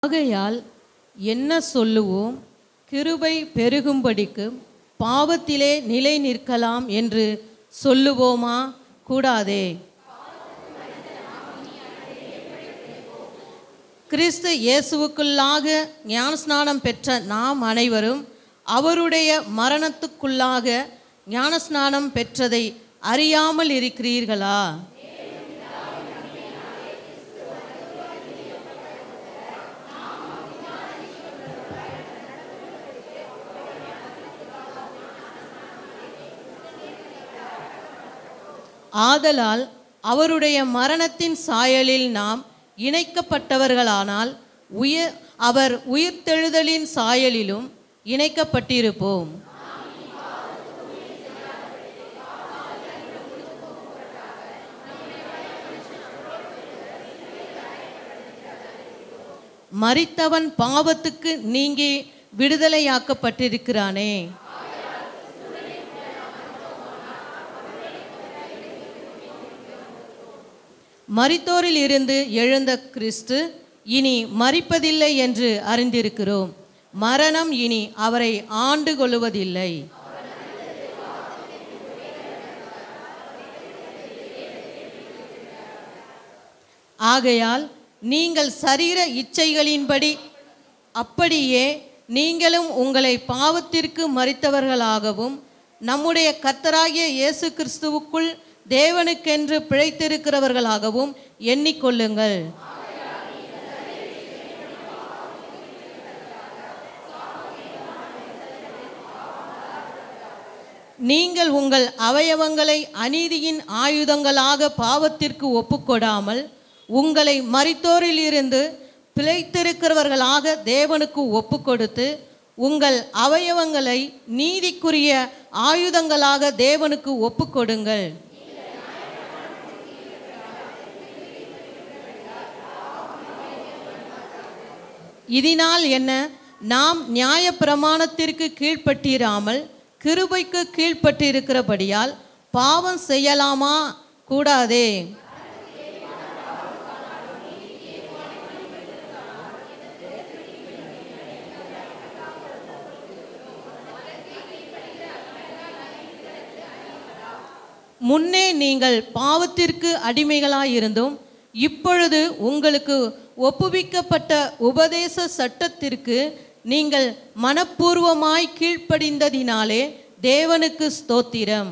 ஆகையால் என்ன சொல்லுவோம்? கிருபை பெருகும்படிக்கு பாவத்திலே நிலை நிற்கலாம் என்று சொல்லுவோமா? கூடாதே. கிறிஸ்து இயேசுவுக்குள்ளாக ஞானஸ்நானம் பெற்ற நாம் அனைவரும் அவருடைய மரணத்துக்குள்ளாக ஞானஸ்நானம் பெற்றதை அறியாமல் இருக்கிறீர்களா? ஆதலால் அவருடைய மரணத்தின் சாயலில் நாம் இணைக்கப்பட்டவர்களானால் அவர் உயிர்த்தெழுதலின் சாயலிலும் இணைக்கப்பட்டிருப்போம். மரித்தவன் பாவத்துக்கு நீங்கி விடுதலையாக்கப்பட்டிருக்கிறானே. மரித்தோரில் இருந்து எழுந்த கிறிஸ்து இனி மரிப்பதில்லை என்று அறிந்திருக்கிறோம். மரணம் இனி அவரை ஆண்டு கொள்ளுவதில்லை. ஆகையால் நீங்கள் சரீர இச்சைகளின்படி அப்படியே நீங்களும் உங்களை பாவத்திற்கு மரித்தவர்களாகவும் நம்முடைய கர்த்தராகிய இயேசு கிறிஸ்துவுக்குள் தேவனுக்கென்று பிழைத்திருக்கிறவர்களாகவும் எண்ணிக்கொள்ளுங்கள். நீங்கள் உங்கள் அவயவங்களை அநீதியின் ஆயுதங்களாக பாவத்திற்கு ஒப்புக்கொடாமல் உங்களை மரித்தோரில் இருந்து பிழைத்திருக்கிறவர்களாக தேவனுக்கு ஒப்புக்கொடுத்து உங்கள் அவயவங்களை நீதிக்குரிய ஆயுதங்களாக தேவனுக்கு ஒப்புக்கொடுங்கள். இதனால் என்ன? நாம் நியாயப்பிரமாணத்திற்கு கீழ்ப்பட்டிராமல் கிருபைக்கு கீழ்ப்பட்டிருக்கிறபடியால் பாவம் செய்யலாமா? கூடாதே. முன்னே நீங்கள் பாவத்திற்கு அடிமைகளாயிருந்தும் இப்பொழுது உங்களுக்கு ஒப்புவிக்கப்பட்ட உபதேச சட்டத்திற்கு நீங்கள் மனப்பூர்வமாய் கீழ்ப்படிந்ததினாலே தேவனுக்கு ஸ்தோத்திரம்.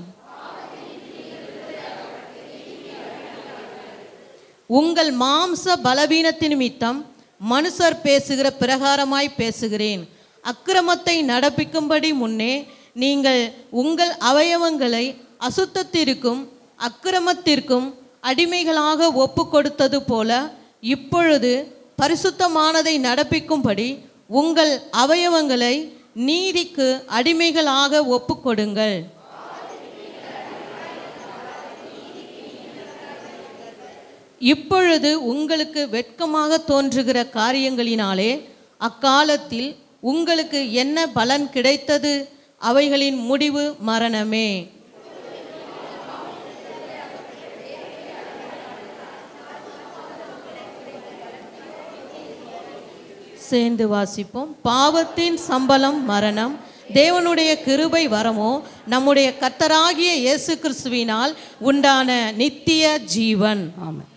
உங்கள் மாம்ச பலவீனத்தின் நிமித்தம் மனுஷர் பேசுகிற பிரகாரமாய் பேசுகிறேன். அக்கிரமத்தை நடப்பிக்கும்படி முன்னே நீங்கள் உங்கள் அவயவங்களை அசுத்தத்திற்கும் அக்கிரமத்திற்கும் அடிமைகளாக ஒப்பு கொடுத்தது போல இப்பொழுது பரிசுத்தமானதை நடப்பிக்கும்படி உங்கள் அவயவங்களை நீதிக்கு அடிமைகளாக ஒப்பு கொடுங்கள். இப்பொழுது உங்களுக்கு வெட்கமாக தோன்றுகிற காரியங்களினாலே அக்காலத்தில் உங்களுக்கு என்ன பலன் கிடைத்தது? அவைகளின் முடிவு மரணமே. சேர்ந்து வாசிப்போம். பாவத்தின் சம்பளம் மரணம், தேவனுடைய கிருபை வரமோ நம்முடைய கர்த்தராகிய இயேசு கிறிஸ்துவினால் உண்டான நித்திய ஜீவன். ஆமென்.